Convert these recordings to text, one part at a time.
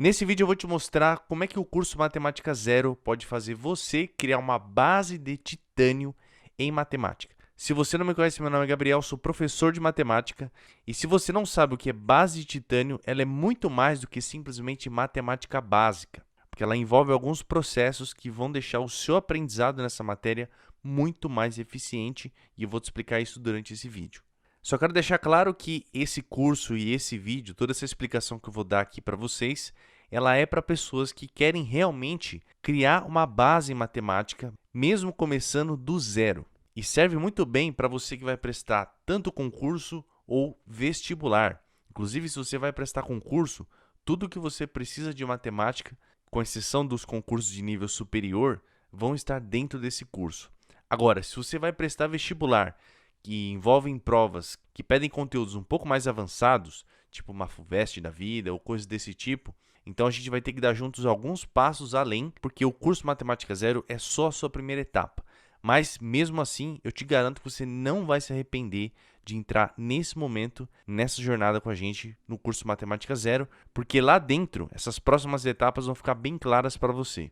Nesse vídeo eu vou te mostrar como é que o curso Matemática Zero pode fazer você criar uma base de titânio em matemática. Se você não me conhece, meu nome é Gabriel, sou professor de matemática e se você não sabe o que é base de titânio, ela é muito mais do que simplesmente matemática básica, porque ela envolve alguns processos que vão deixar o seu aprendizado nessa matéria muito mais eficiente e eu vou te explicar isso durante esse vídeo. Só quero deixar claro que esse curso e esse vídeo, toda essa explicação que eu vou dar aqui para vocês, ela é para pessoas que querem realmente criar uma base em matemática, mesmo começando do zero. E serve muito bem para você que vai prestar tanto concurso ou vestibular. Inclusive, se você vai prestar concurso, tudo que você precisa de matemática, com exceção dos concursos de nível superior, vão estar dentro desse curso. Agora, se você vai prestar vestibular, que envolvem provas que pedem conteúdos um pouco mais avançados, tipo uma FUVEST da vida ou coisas desse tipo, então a gente vai ter que dar juntos alguns passos além, porque o curso Matemática Zero é só a sua primeira etapa. Mas mesmo assim, eu te garanto que você não vai se arrepender de entrar nesse momento, nessa jornada com a gente no curso Matemática Zero, porque lá dentro, essas próximas etapas vão ficar bem claras para você.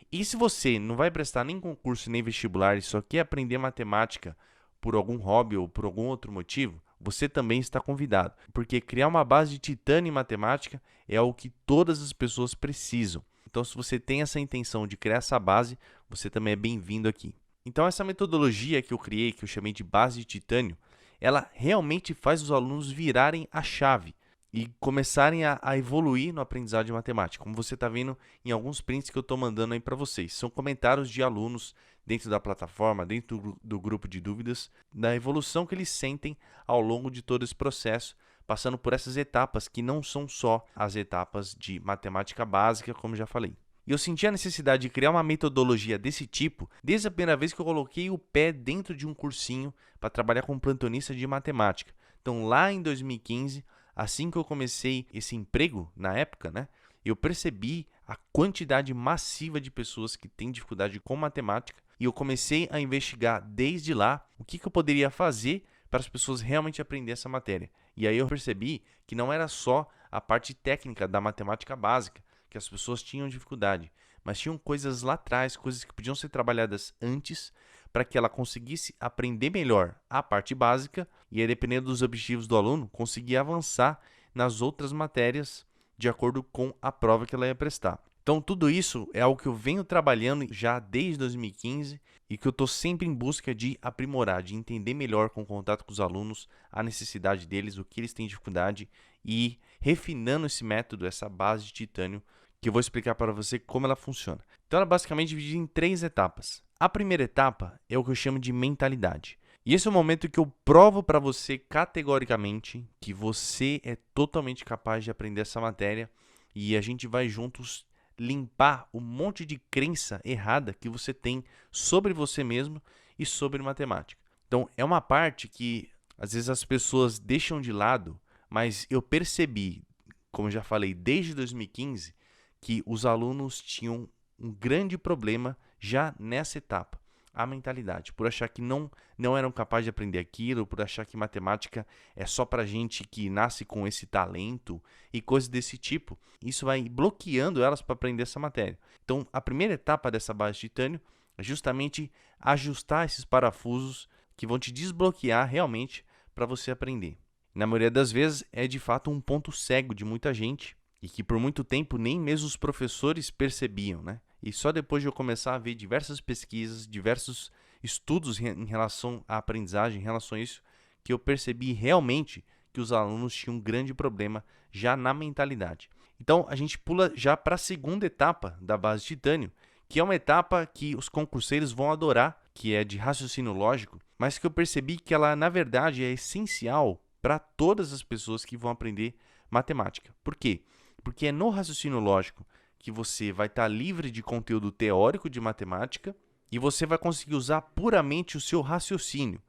E se você não vai prestar nem concurso nem vestibular e só quer aprender matemática por algum hobby ou por algum outro motivo, você também está convidado, porque criar uma base de titânio em matemática é algo que todas as pessoas precisam. Então, se você tem essa intenção de criar essa base, você também é bem-vindo aqui. Então, essa metodologia que eu criei, que eu chamei de base de titânio, ela realmente faz os alunos virarem a chave e começarem a evoluir no aprendizado de matemática, como você está vendo em alguns prints que eu estou mandando aí para vocês. São comentários de alunos dentro da plataforma, dentro do grupo de dúvidas, da evolução que eles sentem ao longo de todo esse processo, passando por essas etapas que não são só as etapas de matemática básica, como já falei. E eu senti a necessidade de criar uma metodologia desse tipo desde a primeira vez que eu coloquei o pé dentro de um cursinho para trabalhar como plantonista de matemática. Então, lá em 2015, assim que eu comecei esse emprego, na época, eu percebi a quantidade massiva de pessoas que têm dificuldade com matemática e eu comecei a investigar desde lá o que eu poderia fazer para as pessoas realmente aprenderem essa matéria. E aí eu percebi que não era só a parte técnica da matemática básica que as pessoas tinham dificuldade, mas tinham coisas lá atrás, coisas que podiam ser trabalhadas antes para que ela conseguisse aprender melhor a parte básica e, aí, dependendo dos objetivos do aluno, conseguir avançar nas outras matérias de acordo com a prova que ela ia prestar. Então, tudo isso é algo que eu venho trabalhando já desde 2015 e que eu estou sempre em busca de aprimorar, de entender melhor com o contato com os alunos, a necessidade deles, o que eles têm dificuldade e ir refinando esse método, essa base de titânio, que eu vou explicar para você como ela funciona. Então, ela é basicamente dividida em 3 etapas. A primeira etapa é o que eu chamo de mentalidade. E esse é o momento que eu provo para você categoricamente que você é totalmente capaz de aprender essa matéria e a gente vai juntos limpar um monte de crença errada que você tem sobre você mesmo e sobre matemática. Então, é uma parte que às vezes as pessoas deixam de lado, mas eu percebi, como eu já falei, desde 2015, que os alunos tinham um grande problema já nessa etapa, a mentalidade, por achar que não eram capazes de aprender aquilo, por achar que matemática é só para gente que nasce com esse talento e coisas desse tipo. Isso vai bloqueando elas para aprender essa matéria. Então, a primeira etapa dessa base de titânio é justamente ajustar esses parafusos que vão te desbloquear realmente para você aprender. Na maioria das vezes, é de fato um ponto cego de muita gente e que por muito tempo nem mesmo os professores percebiam, E só depois de eu começar a ver diversas pesquisas, diversos estudos em relação à aprendizagem, em relação a isso, que eu percebi realmente que os alunos tinham um grande problema já na mentalidade. Então, a gente pula já para a segunda etapa da base de titânio, que é uma etapa que os concurseiros vão adorar, que é de raciocínio lógico, mas que eu percebi que ela, na verdade, é essencial para todas as pessoas que vão aprender matemática. Por quê? Porque é no raciocínio lógico que você vai estar livre de conteúdo teórico de matemática e você vai conseguir usar puramente o seu raciocínio.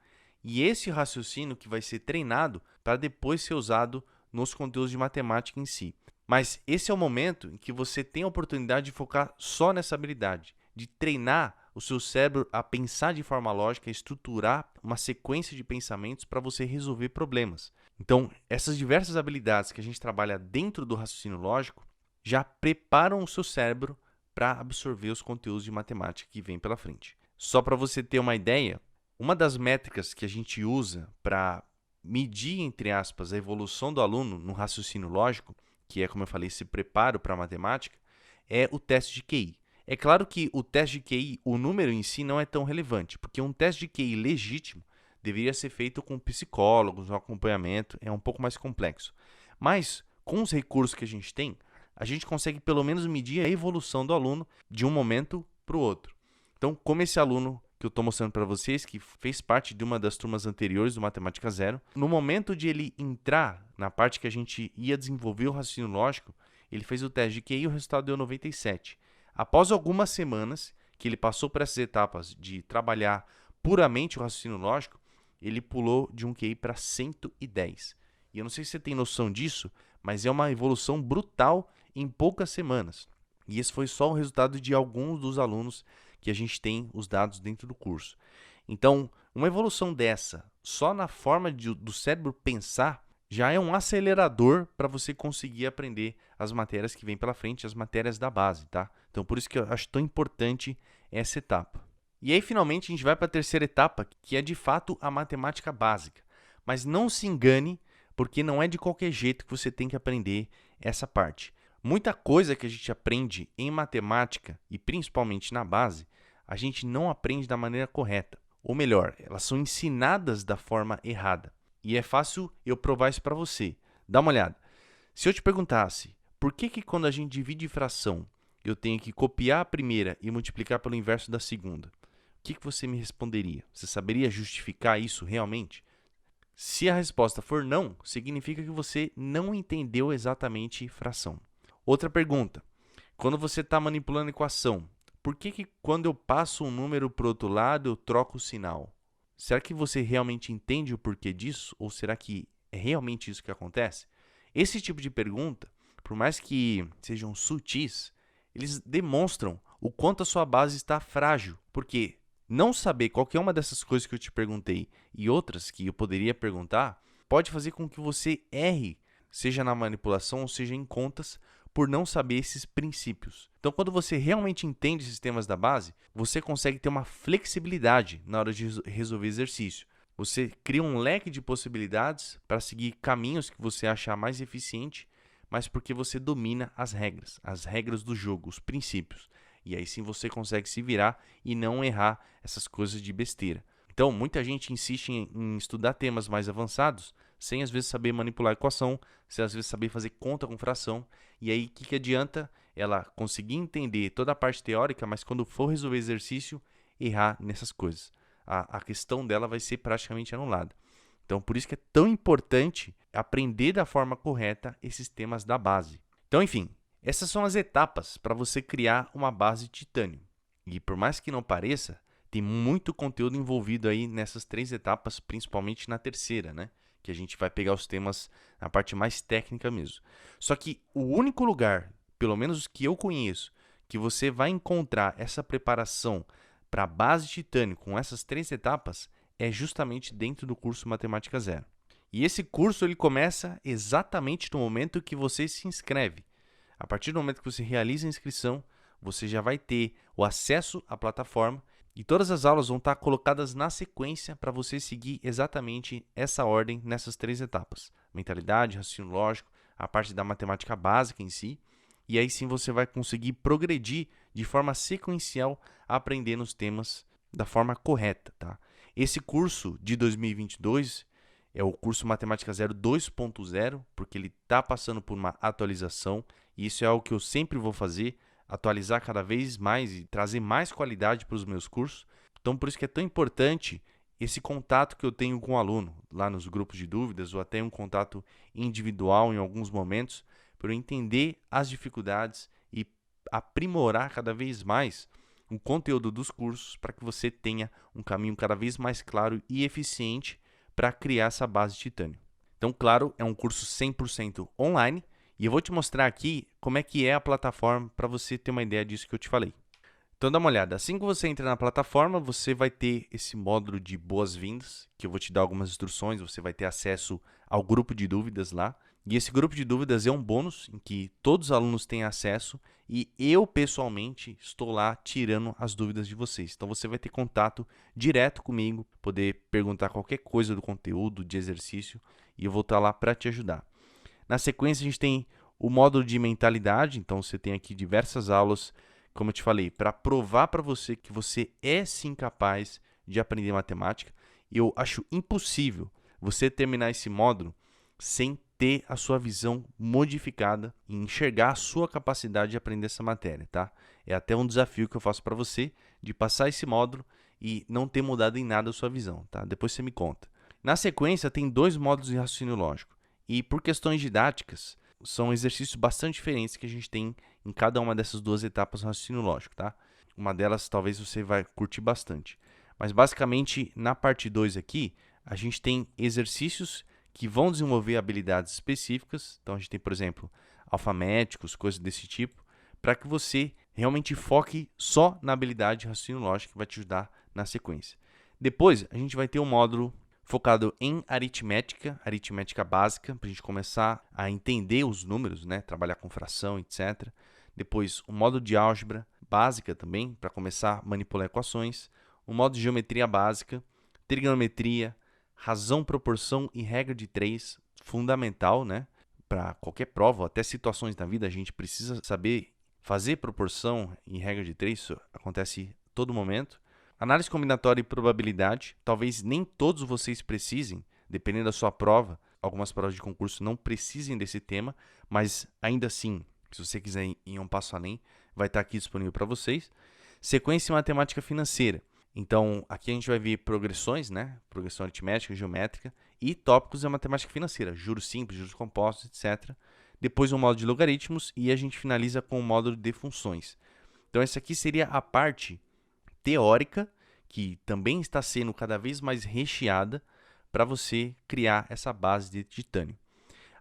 E esse raciocínio que vai ser treinado para depois ser usado nos conteúdos de matemática em si. Mas esse é o momento em que você tem a oportunidade de focar só nessa habilidade, de treinar o seu cérebro a pensar de forma lógica, a estruturar uma sequência de pensamentos para você resolver problemas. Então, essas diversas habilidades que a gente trabalha dentro do raciocínio lógico já preparam o seu cérebro para absorver os conteúdos de matemática que vem pela frente. Só para você ter uma ideia, uma das métricas que a gente usa para medir, entre aspas, a evolução do aluno no raciocínio lógico, que é, como eu falei, esse preparo para a matemática, é o teste de QI. É claro que o teste de QI, o número em si não é tão relevante, porque um teste de QI legítimo deveria ser feito com psicólogos, um acompanhamento, é um pouco mais complexo. Mas, com os recursos que a gente tem, a gente consegue pelo menos medir a evolução do aluno de um momento para o outro. Então, como esse aluno que eu estou mostrando para vocês, que fez parte de uma das turmas anteriores do Matemática Zero, no momento de ele entrar na parte que a gente ia desenvolver o raciocínio lógico, ele fez o teste de QI e o resultado deu 97. Após algumas semanas que ele passou por essas etapas de trabalhar puramente o raciocínio lógico, ele pulou de um QI para 110. E eu não sei se você tem noção disso, mas é uma evolução brutal em poucas semanas. E esse foi só o resultado de alguns dos alunos que a gente tem os dados dentro do curso. Então, uma evolução dessa, só na forma do cérebro pensar, já é um acelerador para você conseguir aprender as matérias que vêm pela frente, as matérias da base, tá? Então, por isso que eu acho tão importante essa etapa. E aí, finalmente, a gente vai para a terceira etapa, que é de fato a matemática básica. Mas não se engane, porque não é de qualquer jeito que você tem que aprender essa parte. Muita coisa que a gente aprende em matemática, e principalmente na base, a gente não aprende da maneira correta. Ou melhor, elas são ensinadas da forma errada. E é fácil eu provar isso para você. Dá uma olhada. Se eu te perguntasse, por que quando a gente divide fração, eu tenho que copiar a primeira e multiplicar pelo inverso da segunda? O que você me responderia? Você saberia justificar isso realmente? Se a resposta for não, significa que você não entendeu exatamente fração. Outra pergunta. Quando você está manipulando a equação, por que quando eu passo um número para o outro lado, eu troco o sinal? Será que você realmente entende o porquê disso? Ou será que é realmente isso que acontece? Esse tipo de pergunta, por mais que sejam sutis, eles demonstram o quanto a sua base está frágil. Porque não saber qualquer uma dessas coisas que eu te perguntei e outras que eu poderia perguntar, pode fazer com que você erre, seja na manipulação ou seja em contas, por não saber esses princípios. Então, quando você realmente entende esses temas da base, você consegue ter uma flexibilidade na hora de resolver exercício. Você cria um leque de possibilidades para seguir caminhos que você achar mais eficiente, mas porque você domina as regras do jogo, os princípios. E aí sim você consegue se virar e não errar essas coisas de besteira. Então, muita gente insiste em estudar temas mais avançados, sem às vezes saber manipular a equação, sem às vezes saber fazer conta com fração. E aí, o que adianta ela conseguir entender toda a parte teórica, mas quando for resolver exercício, errar nessas coisas? A questão dela vai ser praticamente anulada. Então, por isso que é tão importante aprender da forma correta esses temas da base. Então, enfim, essas são as etapas para você criar uma base titânio. E por mais que não pareça, tem muito conteúdo envolvido aí nessas 3 etapas, principalmente na terceira, né? Que a gente vai pegar os temas na parte mais técnica mesmo. Só que o único lugar, pelo menos que eu conheço, que você vai encontrar essa preparação para a base titânio com essas 3 etapas é justamente dentro do curso Matemática Zero. E esse curso ele começa exatamente no momento que você se inscreve. A partir do momento que você realiza a inscrição, você já vai ter o acesso à plataforma e todas as aulas vão estar colocadas na sequência para você seguir exatamente essa ordem nessas 3 etapas. Mentalidade, raciocínio lógico, a parte da matemática básica em si. E aí sim você vai conseguir progredir de forma sequencial aprendendo os temas da forma correta, tá? Esse curso de 2022 é o curso Matemática Zero 2.0, porque ele está passando por uma atualização. E isso é algo que eu sempre vou fazer, atualizar cada vez mais e trazer mais qualidade para os meus cursos. Então, por isso que é tão importante esse contato que eu tenho com o aluno, lá nos grupos de dúvidas, ou até um contato individual em alguns momentos, para eu entender as dificuldades e aprimorar cada vez mais o conteúdo dos cursos para que você tenha um caminho cada vez mais claro e eficiente para criar essa base titânio. Então, claro, é um curso 100% online, e eu vou te mostrar aqui como é que é a plataforma para você ter uma ideia disso que eu te falei. Então dá uma olhada, assim que você entra na plataforma, você vai ter esse módulo de boas-vindas, que eu vou te dar algumas instruções, você vai ter acesso ao grupo de dúvidas lá, E esse grupo de dúvidas é um bônus em que todos os alunos têm acesso e eu, pessoalmente, estou lá tirando as dúvidas de vocês. Então, você vai ter contato direto comigo, poder perguntar qualquer coisa do conteúdo, de exercício, e eu vou estar lá para te ajudar. Na sequência, a gente tem o módulo de mentalidade. Então, você tem aqui diversas aulas, como eu te falei, para provar para você que você é sim capaz de aprender matemática. Eu acho impossível você terminar esse módulo sem ter a sua visão modificada e enxergar a sua capacidade de aprender essa matéria, tá? É até um desafio que eu faço para você de passar esse módulo e não ter mudado em nada a sua visão, tá? Depois você me conta. Na sequência, tem 2 módulos de raciocínio lógico e por questões didáticas, são exercícios bastante diferentes que a gente tem em cada uma dessas 2 etapas do raciocínio lógico, tá? Uma delas talvez você vai curtir bastante. Mas basicamente, na parte 2 aqui, a gente tem exercícios que vão desenvolver habilidades específicas. Então, a gente tem, por exemplo, alfabéticos, coisas desse tipo, para que você realmente foque só na habilidade de raciocínio lógico, que vai te ajudar na sequência. Depois, a gente vai ter um módulo focado em aritmética, aritmética básica, para a gente começar a entender os números, né? Trabalhar com fração, etc. Depois, um módulo de álgebra básica também, para começar a manipular equações. Um módulo de geometria básica, trigonometria, razão, proporção e regra de 3, fundamental, né? Para qualquer prova, até situações na vida, a gente precisa saber fazer proporção e regra de 3, isso acontece a todo momento. Análise combinatória e probabilidade, talvez nem todos vocês precisem, dependendo da sua prova. Algumas provas de concurso não precisem desse tema, mas ainda assim, se você quiser ir um passo além, vai estar aqui disponível para vocês. Sequência em matemática financeira. Então, aqui a gente vai ver progressões, né? Progressão aritmética, geométrica e tópicos da matemática financeira, juros simples, juros compostos, etc. Depois um módulo de logaritmos e a gente finaliza com o módulo de funções. Então, essa aqui seria a parte teórica, que também está sendo cada vez mais recheada para você criar essa base de titânio.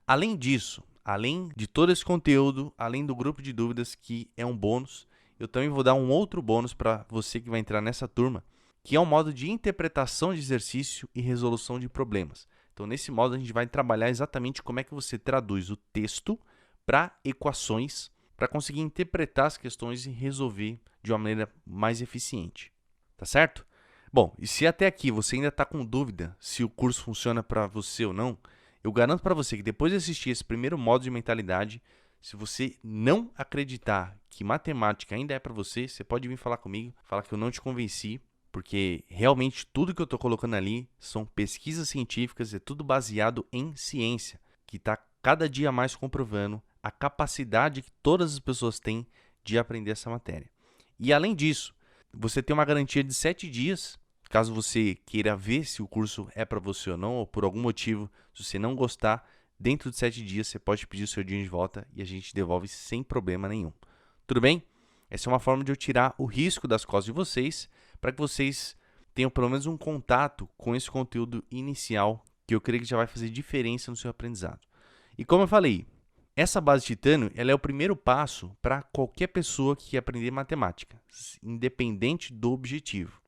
Além disso, além de todo esse conteúdo, além do grupo de dúvidas que é um bônus, eu também vou dar um outro bônus para você que vai entrar nessa turma, que é um modo de interpretação de exercício e resolução de problemas. Então, nesse modo, a gente vai trabalhar exatamente como é que você traduz o texto para equações, para conseguir interpretar as questões e resolver de uma maneira mais eficiente. Tá certo? Bom, e se até aqui você ainda está com dúvida se o curso funciona para você ou não, eu garanto para você que depois de assistir esse primeiro módulo de mentalidade, se você não acreditar que matemática ainda é para você, você pode vir falar comigo, falar que eu não te convenci, porque realmente tudo que eu estou colocando ali são pesquisas científicas, é tudo baseado em ciência, que está cada dia mais comprovando a capacidade que todas as pessoas têm de aprender essa matéria. E além disso, você tem uma garantia de 7 dias, caso você queira ver se o curso é para você ou não, ou por algum motivo, se você não gostar, dentro de 7 dias você pode pedir o seu dinheiro de volta e a gente devolve sem problema nenhum. Tudo bem? Essa é uma forma de eu tirar o risco das costas de vocês, para que vocês tenham pelo menos um contato com esse conteúdo inicial, que eu creio que já vai fazer diferença no seu aprendizado. E como eu falei, essa base de titânio ela é o primeiro passo para qualquer pessoa que quer aprender matemática, independente do objetivo.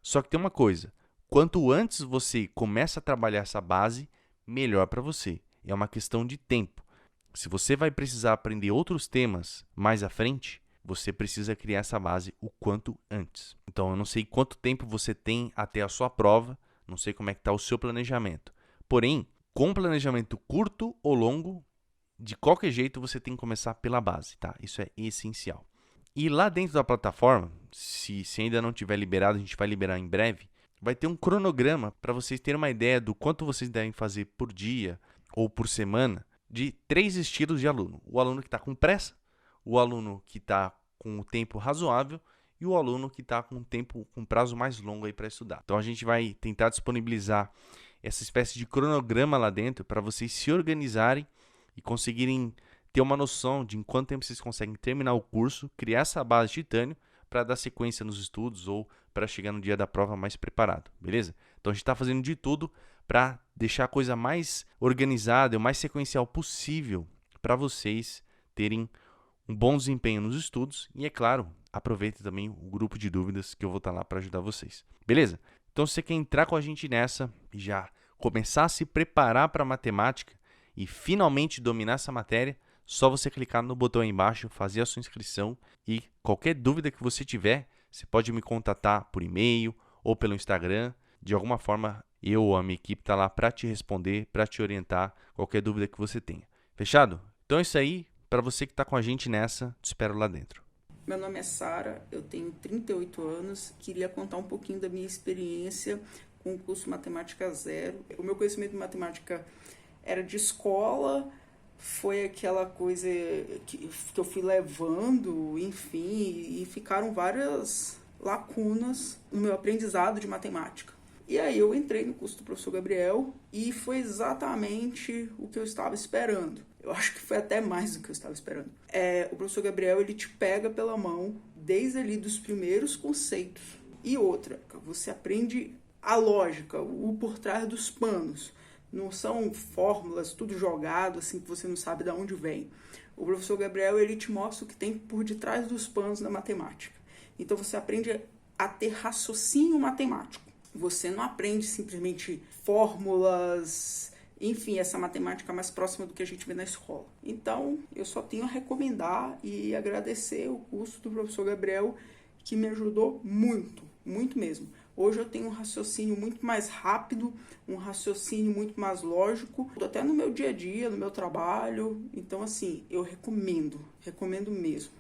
Só que tem uma coisa, quanto antes você começa a trabalhar essa base, melhor para você. É uma questão de tempo. Se você vai precisar aprender outros temas mais à frente, você precisa criar essa base o quanto antes. Então, eu não sei quanto tempo você tem até a sua prova, não sei como é que está o seu planejamento. Porém, com um planejamento curto ou longo, de qualquer jeito você tem que começar pela base, tá? Isso é essencial. E lá dentro da plataforma, se ainda não tiver liberado, a gente vai liberar em breve, vai ter um cronograma para vocês terem uma ideia do quanto vocês devem fazer por dia ou por semana de 3 estilos de aluno. O aluno que está com pressa, o aluno que está com o tempo razoável e o aluno que está com com prazo mais longo aí para estudar. Então a gente vai tentar disponibilizar essa espécie de cronograma lá dentro para vocês se organizarem e conseguirem ter uma noção de em quanto tempo vocês conseguem terminar o curso, criar essa base de titânio para dar sequência nos estudos ou para chegar no dia da prova mais preparado, beleza? Então a gente está fazendo de tudo para deixar a coisa mais organizada e o mais sequencial possível para vocês terem um bom desempenho nos estudos e, é claro, aproveite também o grupo de dúvidas que eu vou estar lá para ajudar vocês, beleza? Então, se você quer entrar com a gente nessa e já começar a se preparar para a matemática e finalmente dominar essa matéria, só você clicar no botão aí embaixo, fazer a sua inscrição e qualquer dúvida que você tiver, você pode me contatar por e-mail ou pelo Instagram. De alguma forma, eu ou a minha equipe está lá para te responder, para te orientar, qualquer dúvida que você tenha. Fechado? Então é isso aí. Para você que está com a gente nessa, te espero lá dentro. Meu nome é Sara, eu tenho 38 anos, queria contar um pouquinho da minha experiência com o curso Matemática Zero. O meu conhecimento de matemática era de escola, foi aquela coisa que eu fui levando, enfim, e ficaram várias lacunas no meu aprendizado de matemática. E aí eu entrei no curso do professor Gabriel e foi exatamente o que eu estava esperando. Eu acho que foi até mais do que eu estava esperando. O professor Gabriel, ele te pega pela mão desde ali dos primeiros conceitos. E outra, você aprende a lógica, o por trás dos panos. Não são fórmulas, tudo jogado, assim, que você não sabe de onde vem. O professor Gabriel, ele te mostra o que tem por detrás dos panos da matemática. Então você aprende a ter raciocínio matemático. Você não aprende simplesmente fórmulas, enfim, essa matemática mais próxima do que a gente vê na escola. Então, eu só tenho a recomendar e agradecer o curso do professor Gabriel, que me ajudou muito, muito mesmo. Hoje eu tenho um raciocínio muito mais rápido, um raciocínio muito mais lógico, até no meu dia a dia, no meu trabalho. Então, assim, eu recomendo mesmo.